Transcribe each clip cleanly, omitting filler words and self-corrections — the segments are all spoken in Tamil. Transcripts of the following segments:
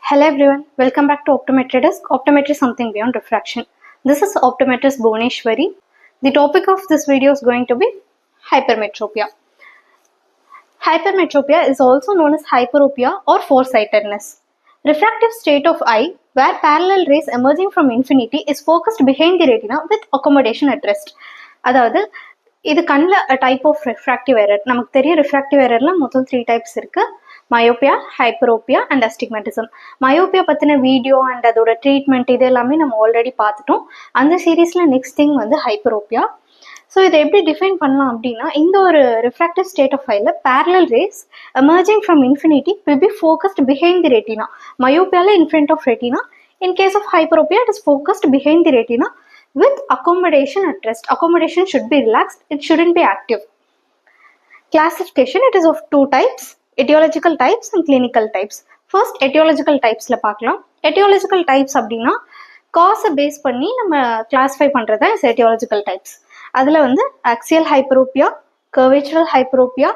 Hello everyone, welcome back to Optometry Desk. Optometry is something beyond refraction. This is Optometrist Bhuvneshwari. The topic of this video is going to be hypermetropia. Hypermetropia is also known as hyperopia or foresightedness. Refractive state of eye where parallel rays emerging from infinity is focused behind the retina with accommodation at rest. அதாவது இது கண்ணில் டைப் ஆஃப் ரிஃப்ராக்டிவ் எரர். நமக்கு தெரியும் ரிஃப்ராக்டிவ் எரரில் மொத்தம் 3 டைப்ஸ் இருக்குது. Myopia, hyperopia and astigmatism. Myopia பற்றின வீடியோ அண்ட் அதோட ட்ரீட்மெண்ட் இது எல்லாமே நம்ம ஆல்ரெடி பார்த்துட்டோம். அந்த சீரீஸில் நெக்ஸ்ட் திங் வந்து ஹைப்பரோப்பியா. ஸோ இதை எப்படி டிஃபைன் பண்ணலாம் அப்படின்னா, இந்த ஒரு ரிஃப்ராக்டிவ் ஸ்டேட் ஆஃப் ஐல parallel rays emerging from infinity will be focused behind the retina. மயோப்பியாவில் in front of retina. In case of hyperopia, it is focused behind the retina with accommodation at rest. Accommodation should be relaxed, it shouldn't be active. Classification, it is of 2 types, etiological types and clinical types. First, etiological typesல பார்க்கலாம். Etiological types அப்படின்னா காஸை பேஸ் பண்ணி நம்ம கிளாஸிஃபை பண்ணுறது இஸ் etiological types. அதில் வந்து axial hyperopia, curvatural hyperopia,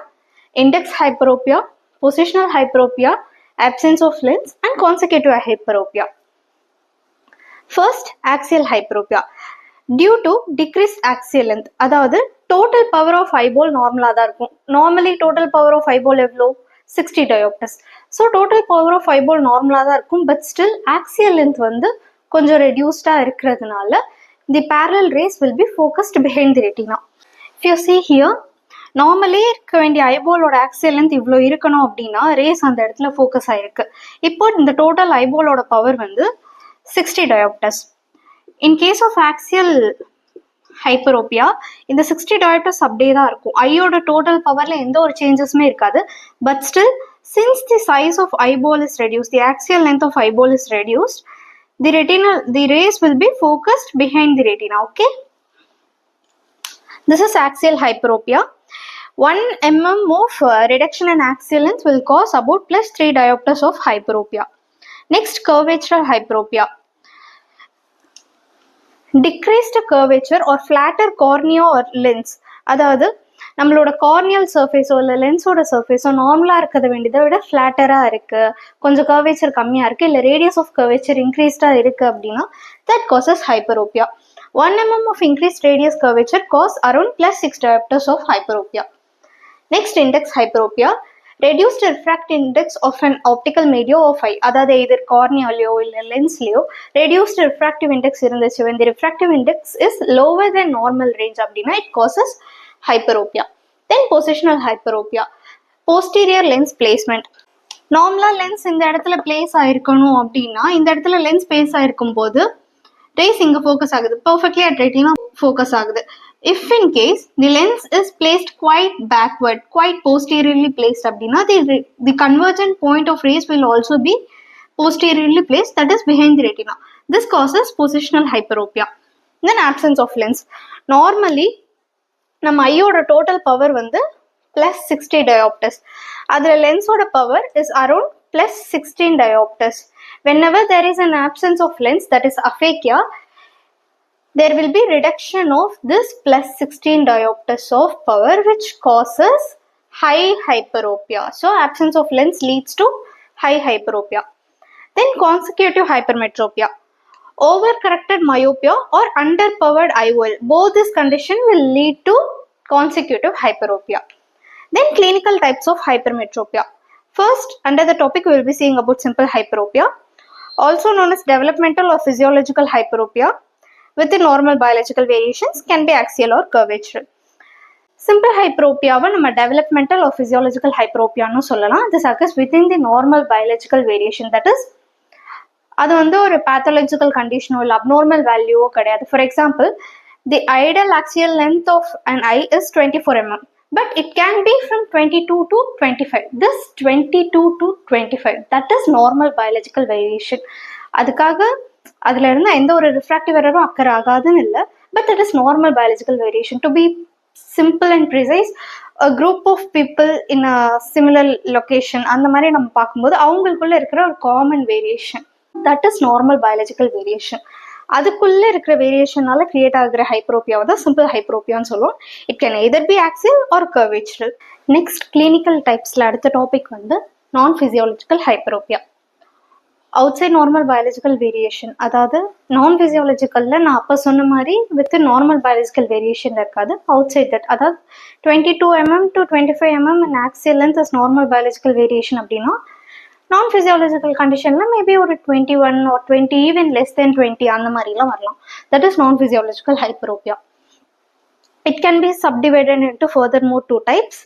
index hyperopia, positional hyperopia, absence of lens and consecutive hyperopia. First, axial hyperopia. Due to decreased axial length, அதாவது total power of eyeball நார்மலாக தான் இருக்கும். Normally total power of eyeball எவ்வளோ? 60 diopters. So total power of eyeball நார்மலாக தான் இருக்கும். பட் ஸ்டில் axial length வந்து கொஞ்சம் ரெடியூஸ்டாக இருக்கிறதுனால the parallel rays will be focused behind the retina. If you see here, நார்மலே இருக்க வேண்டிய ஐபாலோட ஆக்சியல் லென்த் இவ்வளோ இருக்கணும் அப்படின்னா ரேஸ் அந்த இடத்துல ஃபோக்கஸ் ஆகிருக்கு. இப்போ இந்த டோட்டல் ஐபாலோட பவர் வந்து 60 diopters. In case of axial hyperopia, இந்த 60 diopters அப்படியே தான் இருக்கும். ஐயோட டோட்டல் பவரில் எந்த ஒரு சேஞ்சஸுமே இருக்காது. But still, since the size of eyeball is reduced, the axial length of eyeball is reduced, the rays will be focused behind the retina. Okay, this is axial hyperopia. 1 mm of reduction in axial length will cause about plus 3 diopters of hyperopia. Next, curvatural hyperopia. Decreased curvature or flatter cornea or lens. அதாவது நம்மளோட கார்னியல் சர்ஃபேஸோ இல்லை லென்ஸோட சர்ஃபேஸோ நார்மலாக இருக்கிறத வேண்டியதை விட ஃப்ளாட்டராக இருக்குது, கொஞ்சம் கர்வேச்சர் கம்மியாக இருக்குது, இல்லை ரேடியஸ் ஆஃப் கர்வேச்சர் இன்க்ரீஸ்டாக இருக்குது அப்படின்னா that causes hyperopia. 1 mm of increased radius curvature cause around plus 6 diopters of hyperopia. Next, index hyperopia. Reduced refractive index of an optical media of eye, அதாவது either corneaலையோ இல்லை லென்ஸ்லையோ reduced refractive index இருந்துச்சு. when the refractive index is lower than normal range அப்படின்னா it causes hyperopia. Then positional hyperopia. Posterior lens placement. நார்மலாக லென்ஸ் இந்த இடத்துல பிளேஸ் ஆயிருக்கணும் அப்படின்னா இந்த இடத்துல லென்ஸ் பிளேஸ் ஆயிருக்கும் போது ரேஸ் இங்கே ஃபோக்கஸ் ஆகுது, பர்ஃபெக்ட்லி அட் ரெட்டினா ஃபோக்கஸ் ஆகுது. If in case the lens is placed quite backward, quite posteriorly placed அப்படின்னா the convergent point of rays will also be posteriorly placed, that is behind the retina. This causes positional hyperopia. Then absence of lens. Normally நம்ம ஐயோட டோட்டல் பவர் வந்து plus 60 diopters. அதில் லென்ஸோட power is around plus 16 diopters. Whenever there is an absence of lens, that is aphakia, there will be reduction of this plus 16 diopters of power which causes high hyperopia. So absence of lens leads to high hyperopia. Then consecutive hypermetropia. Overcorrected myopia or underpowered IOL. Both this condition will lead to consecutive hyperopia. Then clinical types of hypermetropia. First, under the topic we will be seeing about simple hyperopia, also known as developmental or physiological hyperopia with the normal biological variations, can be axial or curvature. Simple hyperopia நம்ம developmental or physiological hyperopia னு சொல்லலாம். This occurs within the normal biological variation, that is அது வந்து ஒரு pathological condition இல்லை abnormal value கிடையாது. For example, the ideal axial length of an eye is 24 mm, but it can be from 22 to 25. This 22 to 25, that is normal biological variation. அதுக்காக அதில் இருந்தால் எந்த ஒரு ரிஃப்ராக்டிவ் எரரும் அக்கறை ஆகாதுன்னு இல்லை, but that is normal biological variation. To be simple and precise, group of people in a similar location அந்த மாதிரி நம்ம பார்க்கும்போது அவங்களுக்குள்ள இருக்கிற ஒரு common variation, that is normal biological variation. அதுக்குள்ளே இருக்கிற வேரியேஷனால கிரியேட் ஆகிற ஹைப்ரோப்பியாவை தான் சிம்பிள் ஹைப்ரோப்பியான்னு சொல்லுவோம். It can either be axial or curvatural. Next clinical டைப்ஸில் அடுத்த டாபிக் வந்து non physiological hyperopia. outside normal biological variation, அதாவது நான் physiological நான் அப்போ சொன்ன மாதிரி with normal biological variation இருக்காது, outside that, அதாவது 22 mm to 25 mm in axial length is normal biological variation அப்படின்னா நான் physiological conditionல மேபி ஒரு 21 or 20, even less than 20 அந்த மாதிரிலாம் வரலாம். That is non physiological hyperopia. It can be subdivided into furthermore 2 types.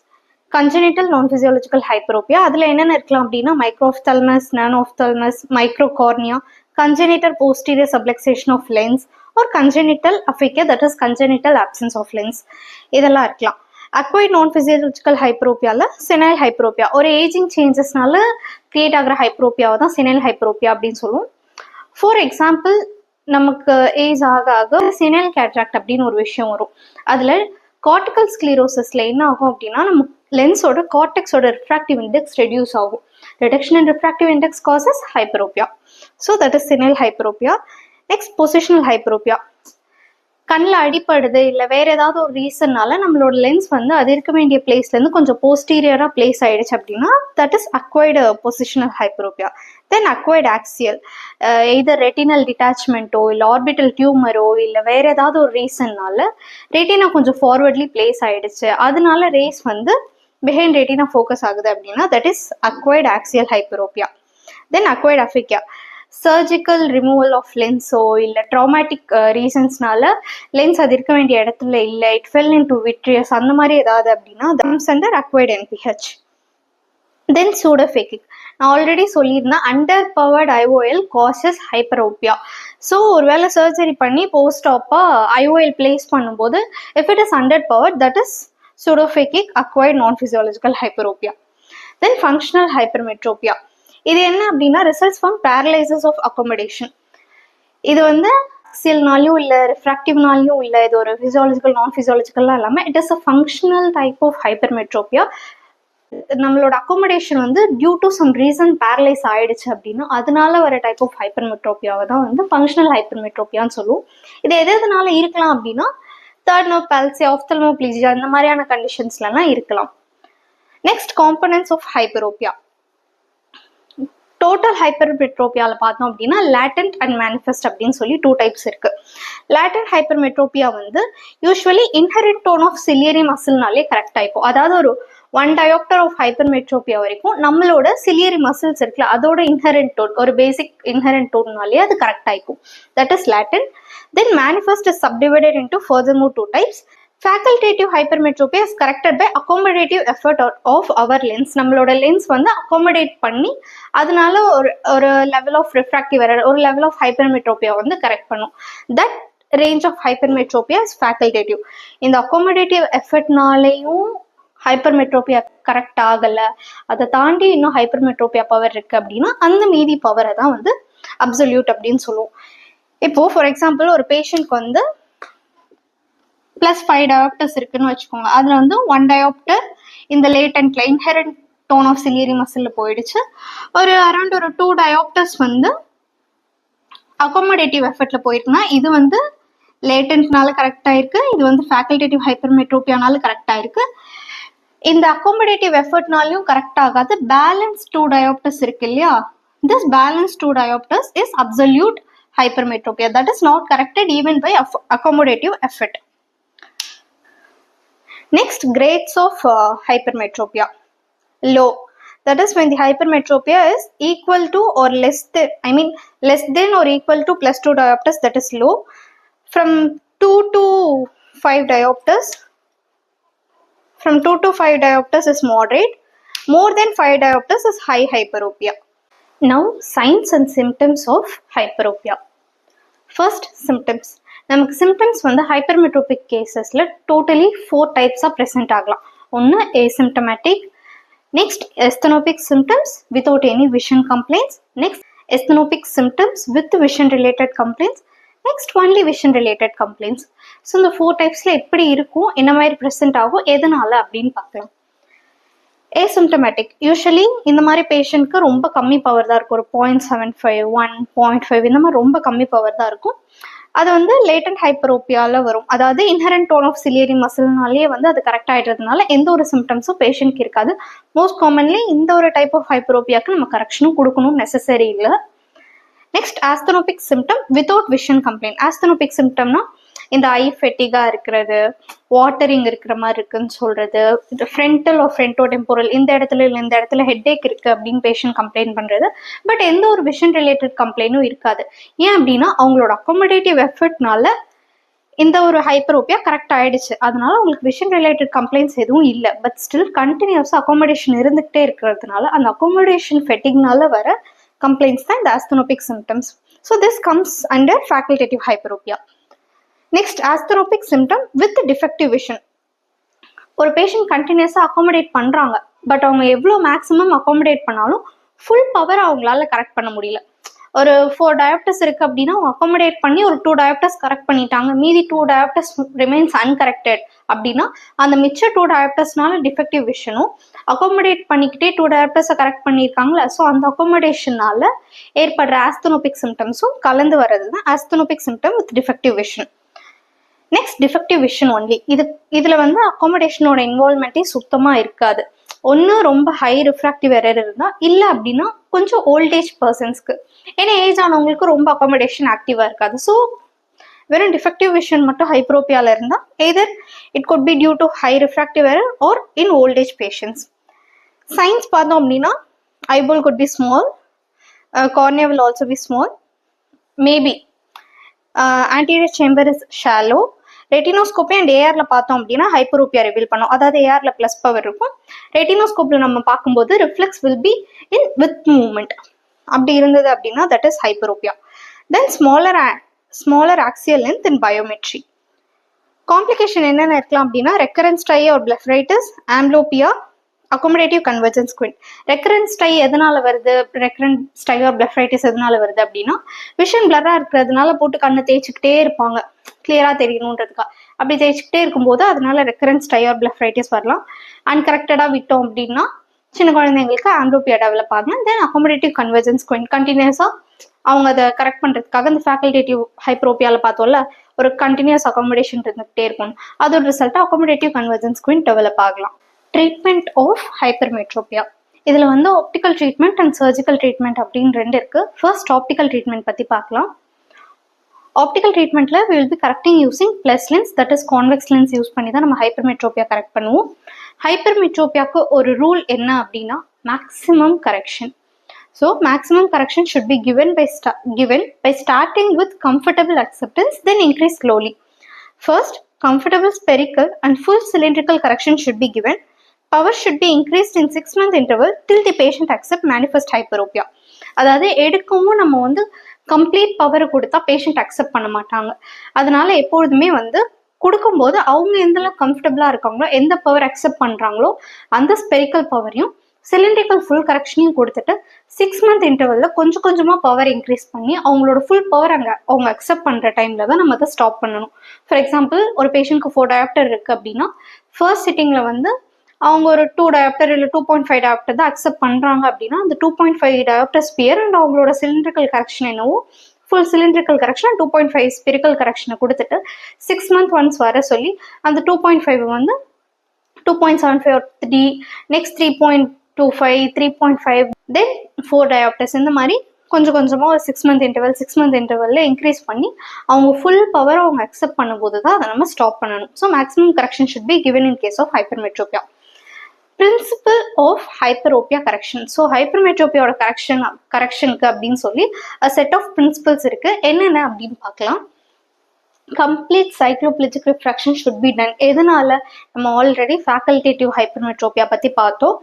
Congenital non-physiological hyperopia, அதில் என்னென்ன இருக்கலாம் அப்படின்னா microphthalmus, nano-ophthalmus, microcornea, congenital posterior subluxation of lens or congenital aphakia, that is congenital absence of lens, இதெல்லாம் இருக்கலாம். Acquired non-physiological hyperopia senile hyperopia, ஒரு ஏஜிங் சேஞ்சஸ்னால கிரியேட் ஆகிற ஹைப்பரோப்பியாவை தான் senile hyperopia அப்படின்னு சொல்லுவோம். ஃபார் எக்ஸாம்பிள், நமக்கு ஏஜ் ஆக ஆக செனைல் கேட்ராக்ட் அப்படின்னு ஒரு விஷயம் வரும். அதில் கார்டிகல் ஸ்க்ளீரோசிஸில் என்ன ஆகும் அப்படின்னா நம்ம லென்ஸோட கார்டெக்ஸோட ரிஃப்ராக்டிவ் இண்டெக்ஸ் ரெடியூஸ் ஆகும். Reduction in refractive index causes hyperopia. So that is senile hyperopia. Next positional hyperopia. கண்ணில் அடிப்படுது இல்லை வேற ஏதாவது ஒரு ரீசன்னால நம்மளோட லென்ஸ் வந்து அது இருக்க வேண்டிய பிளேஸ்லேருந்து கொஞ்சம் போஸ்டீரியராக பிளேஸ் ஆயிடுச்சு அப்படின்னா that is acquired positional hyperopia. Then acquired axial, either retinal டிட்டாச்மெண்ட்டோ இல்லை ஆர்பிட்டல் டியூமரோ இல்லை வேற ஏதாவது ஒரு ரீசன்னால ரெட்டினா கொஞ்சம் ஃபார்வர்ட்லி பிளேஸ் ஆயிடுச்சு, அதனால ரேஸ் வந்து பிஹைண்ட் ரெட்டினா ஃபோக்கஸ் ஆகுது அப்படின்னா that is acquired axial hyperopia. Then acquired aphakia, surgical removal of லென்ஸோ இல்லை ட்ராமேட்டிக் ரீசன்ஸ்னால லென்ஸ் அது இருக்க வேண்டிய இடத்துல இல்லை, it fell into vitreous அந்த மாதிரி ஏதாவது அப்படின்னா comes under acquired NPH. Then pseudophakic, நான் ஆல்ரெடி சொல்லியிருந்தேன் under powered IOL causes hyperopia. So ஒருவேளை சர்ஜரி பண்ணி போஸ்ட் ஆப்பாக ஐஓஎல் பிளேஸ் பண்ணும்போது if it is under powered that is pseudophakic acquired non physiological hyperopia. Then functional hypermetropia, இது என்ன அப்படின்னா results from paralysis of accommodation. இது வந்து ஆக்சியல்னாலையும் இல்லை ரிஃப்ராக்டிவ்னாலையும் இல்லை, இது ஒரு ஃபிசியாலஜிக்கல் நான் ஃபிசியாலஜிக்கல்லாம் இல்லாமல் it is a functional type of hypermetropia. நம்மளோட அக்காமடேஷன் வந்து due to some reason paralyse ஆயிடுச்சு அப்படின்னா அதனால வர டைப் ஆஃப் ஹைப்பர்மெட்ரோப்பியாவை தான் வந்து ஃபங்க்ஷனல் ஹைப்பர்மெட்ரோப்பியான்னு சொல்லுவோம். இது எதனால இருக்கலாம் அப்படின்னா தேர்ட் நர்வ் பால்சி, ஆப்தல்மோப்ளீஜியா இந்த மாதிரியான கண்டிஷன்ஸ்லாம் இருக்கலாம். Next components of hyperopia. Total ஹைப்பர்மெட்ரோப்பியாவில் பார்த்தோம் அப்படின்னா லேட்டன்ட் அண்ட் மேனிஃபெஸ்ட் அப்படின்னு சொல்லி 2 டைப்ஸ் இருக்கு. லேட்டன்ட் ஹைப்பர்மெட்ரோப்பியா வந்து usually inherent tone of ciliary மசில்னாலே கரெக்டாக இருக்கும். அதாவது ஒரு 1 diopter ஆஃப் ஹைப்பர்மெட்ரோப்பியா வரைக்கும் நம்மளோட சிலியரி மசில்ஸ் இருக்குல்ல அதோட இன்ஹெரண்ட் டோன், ஒரு பேசிக் இன்ஹெரண்ட் டோன்னாலே அது கரெக்டாக இருக்கும். That is latent. Then manifest is subdivided into furthermore 2 types. Facultative hypermetropia is corrected by accommodative effort of our lens. நம்மளோட லென்ஸ் வந்து அக்காமடேட் பண்ணி அதனால ஒரு லெவல் ஆஃப் ரிஃப்ராக்டிவ் எரர், ஒரு லெவல் ஆஃப் ஹைப்பர்மெட்ரோப்பியா வந்து கரெக்ட் பண்ணும். That range of hypermetropia is facultative. இந்த அக்காமடேட்டிவ் எஃபர்ட்னாலேயும் ஹைப்பர்மெட்ரோப்பியா கரெக்ட் ஆகலை, அதை தாண்டி இன்னும் ஹைப்பர்மெட்ரோப்பியா பவர் இருக்கு அப்படின்னா அந்த மீதி பவரை தான் வந்து அப்சல்யூட் அப்படின்னு சொல்லுவோம். இப்போ ஃபார் எக்ஸாம்பிள் ஒரு பேஷண்ட்க்கு வந்து +5 diopters இருக்குன்னு வச்சுக்கோங்க. அதில் வந்து 1 diopter இந்த லேட்டன்ட்ல இன்ஹெரண்ட் டோன் ஆஃப் சிலியரி மசில்ல போயிடுச்சு. ஒரு அரௌண்ட் ஒரு 2 diopters வந்து அக்காமடேட்டிவ் எஃபர்ட்ல போயிருக்குன்னா இது வந்து லேட்டன்ட்னால கரெக்டாக இருக்கு, இது வந்து ஃபேக்கல்டேட்டிவ் ஹைப்பர்மெட்ரோப்பியானால கரெக்டாக இருக்கு. இந்த அக்காமடேட்டிவ் எஃபர்ட்னாலையும் கரெக்ட் ஆகாது. பேலன்ஸ் 2 diopters இருக்கு இல்லையா, this balance 2 diopters is absolute hypermetropia, that is not corrected even by accommodative effort. Next, grades of hypermetropia. Low, that is when the hypermetropia is equal to or less than or equal to +2 diopters, that is low. From 2 to 5 diopters, from 2 to 5 diopters is moderate. More than 5 diopters is high hyperopia. Now, signs and symptoms of hyperopia. First, symptoms. நமக்கு symptoms வந்து ஹைப்பர்மெட்ரோபிக் கேசஸில் டோட்டலி 4 டைப்ஸாக ப்ரெசென்ட் ஆகலாம். ஒன்று asymptomatic, next asthenopic symptoms without any vision complaints, next asthenopic symptoms with vision related complaints, next only vision related complaints. So இந்த 4 டைப்ஸில் எப்படி இருக்கும், என்ன மாதிரி ப்ரெசென்ட் ஆகும், எதனால அப்படின்னு பார்க்கலாம். ஏசிம்டமேட்டிக் யூஸ்வலி இந்த மாதிரி பேஷண்ட்க்கு ரொம்ப கம்மி பவர் தான் இருக்கும். ஒரு 0.75, 1, 0.5 இந்த மாதிரி ரொம்ப கம்மி பவர் தான் இருக்கும். அது வந்து லேட்டன்ட் ஹைப்பரோப்பியாவில் வரும். அதாவது இன்ஹெரண்ட் டோன் ஆஃப் சிலியரி மசில்னாலே வந்து அது கரெக்ட் ஆகிடுறதுனால எந்த ஒரு சிம்டம்ஸும் பேஷண்ட்க்கு இருக்காது. மோஸ்ட் காமன்லி இந்த ஒரு டைப் ஆஃப் ஹைப்பரோப்பியாவுக்கு நம்ம கரெக்ஷனும் கொடுக்கணும் நெசசரி இல்லை. Next asthenopic symptom without vision complaint. Asthenopic சிம்டம்னா இந்த ஐ ஃபெட்டிகா இருக்கிறது, வாட்டரிங் இருக்கிற மாதிரி இருக்குன்னு சொல்றது, இந்த ஃப்ரண்டல் ஆர் ஃப்ரண்டோ டெம்போரல் இந்த இடத்துல இல்லை இந்த இடத்துல ஹெட்ஏக் இருக்கு அப்படின்னு பேஷண்ட் கம்ப்ளைண்ட் பண்றது. பட் எந்த ஒரு விஷன் ரிலேட்டட் கம்ப்ளைண்ட்டும் இருக்காது. ஏன் அப்படின்னா அவங்களோட அகாமடேட்டிவ் எஃபர்ட்னால இந்த ஒரு ஹைப்பரோப்பியா கரெக்ட் ஆயிடுச்சு. அதனால உங்களுக்கு விஷன் ரிலேட்டட் கம்ப்ளைண்ட்ஸ் எதுவும் இல்லை. பட் ஸ்டில் கண்டினியூஸா அகாமடேஷன் இருந்துகிட்டே இருக்கிறதுனால அந்த அகாமடேஷன் ஃபெட்டிக்னால வர கம்ப்ளைண்ட்ஸ் தான் இந்த asthenopic symptoms. So this comes under facultative hyperopia. Next asthenopic symptom with defective vision. ஒரு பேஷண்ட் கண்டினியூஸாக அகாமடேட் பண்ணுறாங்க, பட் அவங்க எவ்வளோ மேக்ஸிமம் அகாமடேட் பண்ணாலும் ஃபுல் பவர் அவங்களால கரெக்ட் பண்ண முடியல. ஒரு 4 டயாப்டஸ் இருக்குது அப்படின்னா அவங்க அகாமடேட் பண்ணி ஒரு 2 டயாப்டஸ் கரெக்ட் பண்ணிட்டாங்க, மீதி 2 டயாப்டஸ் ரிமைன்ஸ் அன்கரெக்டட் அப்படின்னா அந்த மிச்ச 2 டயாப்டஸ்னால டிஃபெக்டிவ் விஷனும் அகாமடேட் பண்ணிக்கிட்டே 2 டயாப்டஸை கரெக்ட் பண்ணியிருக்காங்களா, ஸோ அந்த அகாமடேஷனால ஏற்படுற ஆஸ்தனோபிக் சிம்டம்ஸும் கலந்து வர்றது தான் asthenopic symptom with defective vision. Next defective vision only. இதில் வந்து அகாமடேஷனோட இன்வால்மெண்ட்டே சுத்தமாக இருக்காது. ஒன்று ரொம்ப ஹை ரிஃப்ராக்டிவ் எரர் இருந்தால், இல்லை அப்படின்னா கொஞ்சம் ஓல்டேஜ் பர்சன்ஸ்க்கு. ஏன்னா ஏஜ் ஆனவங்களுக்கு ரொம்ப அகாமடேஷன் ஆக்டிவாக இருக்காது. ஸோ வெறும் டிஃபெக்டிவ் விஷன் மட்டும் ஹைப்ரோப்பியாவில் இருந்தால் either it could be due to high refractive error or in old age patients. Signs பார்த்தோம் அப்படின்னா eyeball could be small, cornea will also be small, maybe anterior chamber is shallow. Retinoscopy and ஏஆர்ல பார்த்தோம் அப்படின்னா ஹைப்பரோப்பியா ரிவீல் பண்ணோம். அதாவது ஏஆர்ல பிளஸ் பவர் இருக்கும், ரெட்டினோஸ்கோப்ல நம்ம பார்க்கும்போது reflex will be in with movement. அப்படி இருந்தது அப்படின்னா that is hyperopia. Then smaller axial length in biometry. Complication என்னென்ன இருக்கலாம் அப்படின்னா recurrence dry or blepharitis, amblyopia, accommodative convergence squint. Recurrence dry எதனால வருது, ரெக்கரன்ஸ் டை ஆர் பிளெஃபரைட்டிஸ் எதனால வருது அப்படின்னா விஷன் பிளரா இருக்கிறதுனால போட்டு கண்ணை தேய்ச்சிக்கிட்டே இருப்பாங்க கிளியரா தெரியணுன்றதுக்காக. அப்படி தேய்ச்சிக்கிட்டே இருக்கும்போது அதனால ரெக்கரன்ஸ் டை ஆர் பிளெஃபரைட்டிஸ் வரலாம். அன்கரெக்டடா விட்டோம் அப்படின்னா சின்ன குழந்தைங்களுக்கு ஆம்ப்ளோபியா டெவலப் ஆகலாம். தென் அகாமடேட்டிவ் கன்வர்ஜென்ஸ் குவிண்ட் கண்டினியூஸா அவங்க அதை கரெக்ட் பண்றதுக்காக இந்த ஃபேக்கல்டேட்டிவ் ஹைப்ரோப்பியால பார்த்தோம்ல ஒரு கண்டினியூஸ் அகாமடேஷன் இருந்துகிட்டே இருக்கும். அதோட ரிசல்ட்டா அகாமடேட்டிவ் கன்வர்ஜென்ஸ் குவிண்ட் டெவலப் ஆகலாம். Treatment of hypermetropia. இதில் வந்து optical treatment and surgical treatment அப்படின்னு 2 இருக்குது. ஃபர்ஸ்ட் ஆப்டிக்கல் ட்ரீட்மெண்ட் பற்றி பார்க்கலாம். ஆப்டிக்கல் ட்ரீட்மெண்ட்டில் we will be correcting using plus lens, that is convex lens use பண்ணி தான் நம்ம ஹைப்பர்மெட்ரோபியா கரெக்ட் பண்ணுவோம். ஹைப்பர்மெட்ரோபியாவுக்கு ஒரு ரூல் என்ன அப்படின்னா maximum correction. So maximum correction should be given by starting with comfortable acceptance, then increase slowly. First, comfortable spherical and full cylindrical correction should be given. Power should be increased in 6-month interval till the patient accept manifest hyperopia. அதாவது எடுக்கவும் நம்ம வந்து கம்ப்ளீட் பவர் கொடுத்தா பேஷண்ட் அக்செப்ட் பண்ண மாட்டாங்க. அதனால எப்பொழுதுமே வந்து கொடுக்கும்போது அவங்க எந்தளவுக்கு கம்ஃபர்டபுளா இருக்காங்களோ, எந்த பவர் அக்செப்ட் பண்றாங்களோ அந்த ஸ்பெரிக்கல் பவரையும் சிலிண்ட்ரிக்கல் ஃபுல் கரெக்ஷனையும் கொடுத்துட்டு 6 மந்த் இன்டர்வல்ல கொஞ்சம் கொஞ்சமா பவர் இன்க்ரீஸ் பண்ணி அவங்களோட ஃபுல் பவர் அவங்க அக்செப்ட் பண்ற டைம்ல தான் நம்ம அதை ஸ்டாப் பண்ணணும். ஃபார் எக்ஸாம்பிள் ஒரு பேஷண்ட்க்கு 4 டயாப்டர் இருக்கு அப்படின்னா ஃபர்ஸ்ட் சிட்டிங்ல வந்து அவங்க ஒரு 2 டயாப்டர் இல்லை 2.5 டயாப்டர் தான் அக்செப்ட் பண்றாங்க அப்படின்னா அந்த 2.5 டயாப்டர் ஸ்பியர் அண்ட் அவங்களோட சிலிண்ட்ரிக்கல் கரெக்ஷன் என்னவோ ஃபுல் சிலிண்ட்ரிக்கல் கரெக்ஷன் 2.5 ஸ்பிரிக்கல் கரெக்ஷனை கொடுத்துட்டு 6 மந்த் ஒன்ஸ் வர சொல்லி அந்த 2.5 வந்து 2.75 or 3, நெக்ஸ்ட் 3.25, 3.5, தென் 4 டயாப்டர்ஸ் இந்த மாதிரி கொஞ்சம் கொஞ்சமாக ஒரு 6 மந்த் இன்டர்வல்ல இன்க்ரீஸ் பண்ணி அவங்க ஃபுல் பவர் அவங்க அக்செப்ட் பண்ணும்போது தான் அதை நம்ம ஸ்டாப் பண்ணணும். So maximum correction should be given in case of hypermetropia. Principle of hyperopia correction. So ஹைப்பர்மெட்ரோப்பியோட கரெக்ஷனுக்கு அப்படின்னு சொல்லி செட் ஆஃப் பிரின்சிபல்ஸ் இருக்கு. என்னென்ன அப்படின்னு பார்க்கலாம். Complete cycloplegic refraction should be done. எதனால நம்ம ஆல்ரெடி ஃபேக்கல்டேட்டிவ் ஹைப்பர்மெட்ரோபியா பற்றி பார்த்தோம்.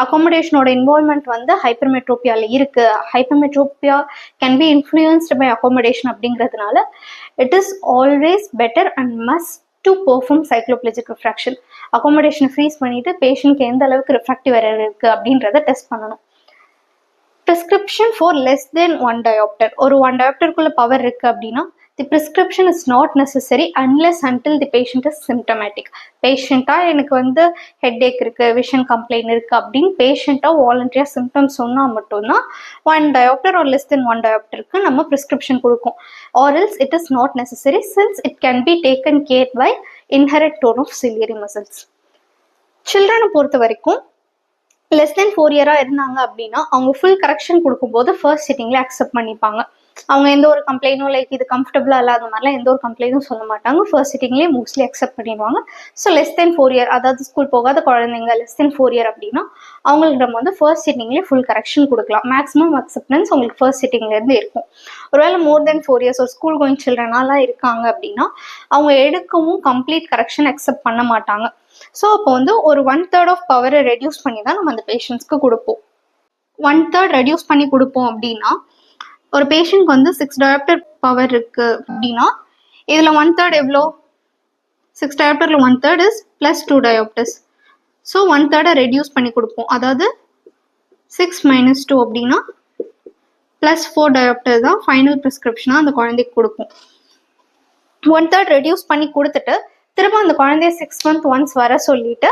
அகாமடேஷனோட இன்வால்மெண்ட் வந்து ஹைப்பர்மெட்ரோபியாவில் இருக்கு. Hypermetropia can be influenced by accommodation அப்படிங்கிறதுனால it is always better and must to perform cycloplegic refraction. அகாமடேஷனை ஃப்ரீஸ் பண்ணிட்டு பேஷண்ட்க்கு எந்த அளவுக்கு ரிஃப்ராக்டிவ் எரர் இருக்கு அப்படின்றத டெஸ்ட் பண்ணணும். Prescription for less than 1 diopter. ஒரு 1 டயாப்டருக்குள்ள பவர் இருக்கு அப்படின்னா the prescription is not necessary unless until the patient is symptomatic. பேஷண்ட்டாக எனக்கு வந்து ஹெட்ஏக் இருக்குது, விஷன் கம்ப்ளைண்ட் இருக்குது அப்படின்னு பேஷண்ட்டாக வாலண்டரியாக சிம்டம்ஸ் சொன்னால் மட்டும்தான் 1 டயாப்டர் ஆர் லெஸ் தென் 1 டயாப்டருக்கு நம்ம ப்ரிஸ்கிரிப்ஷன் கொடுக்கும். Or else it is not necessary since it can be taken care by inherit tone of ciliary muscles. சில்ட்ரனை பொறுத்த வரைக்கும் லெஸ் தென் 4 இயராக இருந்தாங்க அப்படின்னா அவங்க ஃபுல் கரெக்ஷன் கொடுக்கும்போது ஃபர்ஸ்ட் சிட்டிங்ல அக்செப்ட் பண்ணிப்பாங்க. அவங்க எந்த ஒரு கம்ப்ளைண்டும் லைக் இது கம்ஃபர்டபுளாக இல்லாத மாதிரிலாம் எந்த ஒரு கம்ப்ளைண்ட்டும் சொல்ல மாட்டாங்க. ஃபர்ஸ்ட் சிட்டிங்லேயே மோஸ்ட்லி அக்செப்ட் பண்ணிடுவாங்க. ஸோ லெஸ் தென் 4 இயர், அதாவது ஸ்கூல் போகாத குழந்தைங்க லெஸ் தென் 4 இயர் அப்படின்னா அவங்களுக்கு நம்ம வந்து ஃபர்ஸ்ட் சிட்டிங்லேயே ஃபுல் கரெக்ஷன் கொடுக்கலாம். மேக்ஸிமம் அக்செப்டன்ஸ் உங்களுக்கு ஃபர்ஸ்ட் சிட்டிங்லேருந்து இருக்கும். ஒருவேளை மோர் தென் 4 இயர்ஸ் ஒரு ஸ்கூல் கோயிங் சில்ட்ரனாலாம் இருக்காங்க அப்படின்னா அவங்க எடுக்கவும் கம்ப்ளீட் கரெக்ஷன் அக்செப்ட் பண்ண மாட்டாங்க. ஸோ அப்போ வந்து ஒரு 1/3 ஆஃப் பவரை ரெடியூஸ் பண்ணி தான் நம்ம அந்த பேஷண்ட்ஸ்க்கு கொடுப்போம். 1/3 ரெடியூஸ் பண்ணி கொடுப்போம் அப்படின்னா ஒரு பேஷண்ட்க்கு வந்து 6 diopter பவர் இருக்கு அப்படின்னா இதில் 1/3 எவ்வளோ? 6 diopterல 1/3 is plus 2 diopters. So 1/3 reduce பண்ணி கொடுப்போம். அதாவது 6 - 2 அப்படின்னா ப்ளஸ் 4 diopter தான் ஃபைனல் ப்ரிஸ்கிரிப்ஷனாக அந்த குழந்தைக்கு கொடுப்போம். 1/3 ரெடியூஸ் பண்ணி கொடுத்துட்டு திரும்ப அந்த குழந்தைய 6 month ஒன்ஸ் வர சொல்லிட்டு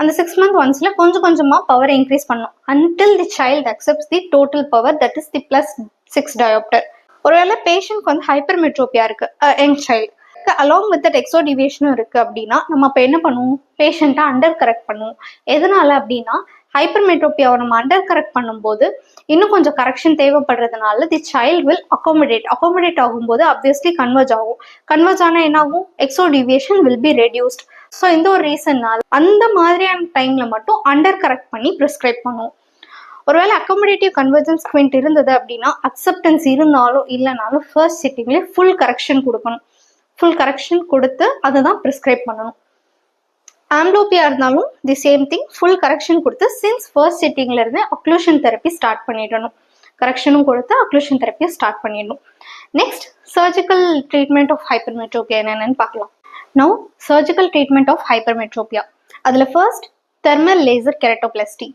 அந்த 6 month ஒன்ஸ்ல கொஞ்சம் கொஞ்சமாக பவரை இன்க்ரீஸ் பண்ணும் until the child accepts the total power, that is the plus 6 diopter. ஒருவேளை பேஷண்ட்க்கு வந்து ஹைப்பர்மெட்ரோபியா இருக்கு, young child along with that எக்ஸோ டிவியேஷனும் இருக்கு அப்படின்னா நம்ம இப்போ என்ன பண்ணுவோம்? பேஷண்ட்டை அண்டர் கரெக்ட் பண்ணுவோம். எதனால அப்படின்னா ஹைப்பர்மெட்ரோபியாவை நம்ம அண்டர் கரெக்ட் பண்ணும்போது இன்னும் கொஞ்சம் கரெக்ஷன் தேவைப்படுறதுனால தி சைல்டு வில் அகாமடேட் ஆகும்போது அப்வியஸ்லி கன்வர்ஜ் ஆகும். கன்வர்ஜ் ஆனால் என்ன ஆகும்? Exodeviation will be reduced. So இந்த ஒரு ரீசன்னால அந்த மாதிரியான டைம்ல மட்டும் அண்டர் கரெக்ட் பண்ணி ப்ரிஸ்கிரைப் பண்ணுவோம். ஒருவேளை அகாமடேட்டிவ் கன்வர்ஜன்ஸ் குவிண்ட் இருந்தது அப்படின்னா அக்செப்டன்ஸ் இருந்தாலும் இல்லைனாலும் ஃபர்ஸ்ட் சிட்டிங்லேயே ஃபுல் கரெக்ஷன் கொடுக்கணும். ஃபுல் கரெக்ஷன் கொடுத்து அதை தான் ப்ரிஸ்கிரைப் பண்ணணும். ஆம்ப்ளோபியா இருந்தாலும் the same thing, full correction கொடுத்து சின்ஸ் ஃபர்ஸ்ட் சிட்டிங்ல இருந்து அக்ளூஷன் தெரப்பி ஸ்டார்ட் பண்ணிடணும். கரெக்ஷனும் கொடுத்து அக்ளூஷன் தெரப்பியை ஸ்டார்ட் பண்ணிடணும். Next surgical treatment of hypermetropia என்னென்னு பார்க்கலாம். Now surgical treatment of hypermetropia, அதில் ஃபர்ஸ்ட் தெர்மல் லேசர் கெரட்டோபிளாஸ்டி.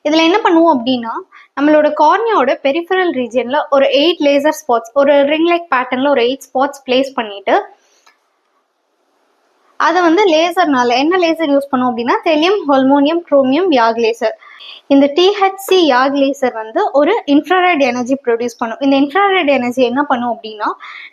இதில் என்ன பண்ணுவோம் அப்படின்னா நம்மளோட கார்னியாவோட பெரிஃபரல் ரீஜியனில் ஒரு 8 லேசர் ஸ்பாட்ஸ், ஒரு ரிங் லைக் பேட்டர்னில் ஒரு 8 ஸ்பாட்ஸ் பிளேஸ் பண்ணிட்டு அதை வந்து லேசர்னால என்ன லேசர் யூஸ் பண்ணுவோம் அப்படின்னா தெலியம் ஹார்மோனியம் குரோமியம் யாக் லேசர். இந்த THC யாக் லேசர் வந்து ஒரு இன்ஃப்ராரெட் எனர்ஜி ப்ரொடியூஸ் பண்ணும். இந்த இன்ஃப்ராரெட் எனர்ஜி என்ன பண்ணும் அப்படின்னா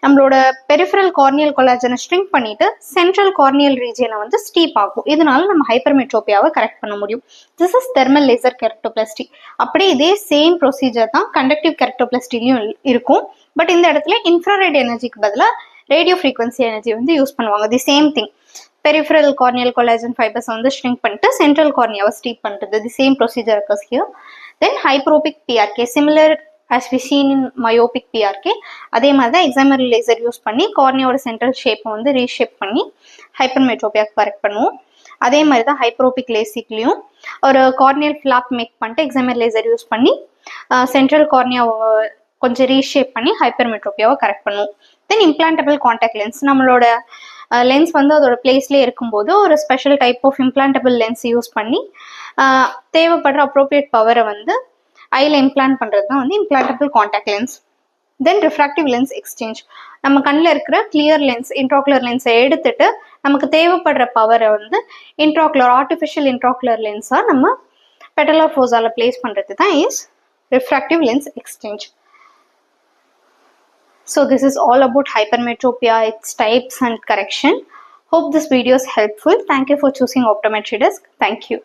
நம்மளோட பெரிஃபரல் கார்னியல் கொலாஜனை ஸ்ட்ரிங்க் பண்ணிட்டு சென்ட்ரல் கார்னியல் ரீஜியனை வந்து ஸ்டீப் ஆகும். இதனால நம்ம ஹைப்பர்மெட்ரோபியாவை கரெக்ட் பண்ண முடியும். This is thermal laser keratoplasty. அப்படியே இதே சேம் ப்ரொசீஜர் தான் கண்டக்டிவ் கெரட்டோபிளாஸ்டிலையும் இருக்கும். பட் இந்த இடத்துல இன்ஃப்ராரெட் எனர்ஜிக்கு பதிலாக ரேடியோ ஃப்ரீக்வன்சி எனர்ஜி வந்து யூஸ் பண்ணுவாங்க. The same thing, peripheral corneal collagen fibres வந்து ஷ்ரிங்க் பண்ணிட்டு சென்ட்ரல் கார்னியாவை ஸ்டீப் பண்ணுறது. The same procedure occurs here. Then hyperopic PRK, similar as we seen in myopic PRK. அதே மாதிரி தான் எக்ஸாமரி லேசர் யூஸ் பண்ணி கார்னியாவோட சென்ட்ரல் ஷேப்பை வந்து ரீஷேப் பண்ணி ஹைப்பர்மெட்ரோபியாக்கு கரெக்ட் பண்ணுவோம். அதே மாதிரி தான் ஹைப்பரோபிக் லேசிக்லையும் ஒரு கார்னியல் ஃபிளாப் மேக் பண்ணிட்டு எக்ஸாமரி லேசர் யூஸ் பண்ணி சென்ட்ரல் கார்னியாவை கொஞ்சம் ரீஷேப் பண்ணி ஹைப்பர்மெட்ரோபியாவை கரெக்ட் பண்ணுவோம். தென் இம்ப்ளான்டபிள் கான்டாக்ட் லென்ஸ், நம்மளோட லென்ஸ் வந்து அதோட பிளேஸ்லேயே இருக்கும்போது ஒரு special type of implantable lens use பண்ணி தேவைப்படுற அப்ரோப்ரியேட் பவரை வந்து ஐயில் இம்ப்ளான்ட் பண்ணுறது தான் வந்து இம்ப்ளான்டபிள் கான்டாக்ட் லென்ஸ். தென் ரிஃப்ராக்டிவ் லென்ஸ் எக்ஸ்சேஞ்ச், நம்ம கண்ணில் இருக்கிற கிளியர் லென்ஸ் இன்ட்ராகுலர் லென்ஸை எடுத்துட்டு நமக்கு தேவைப்படுற பவரை வந்து ஆர்டிஃபிஷியல் இன்ட்ராகுலர் லென்ஸாக நம்ம பெட்டலர் ஃபோர்ஸால் பிளேஸ் பண்ணுறது தான் is refractive lens exchange. So this is all about hypermetropia, its types and correction. Hope this video is helpful. Thank you for choosing Optometry Desk. Thank you.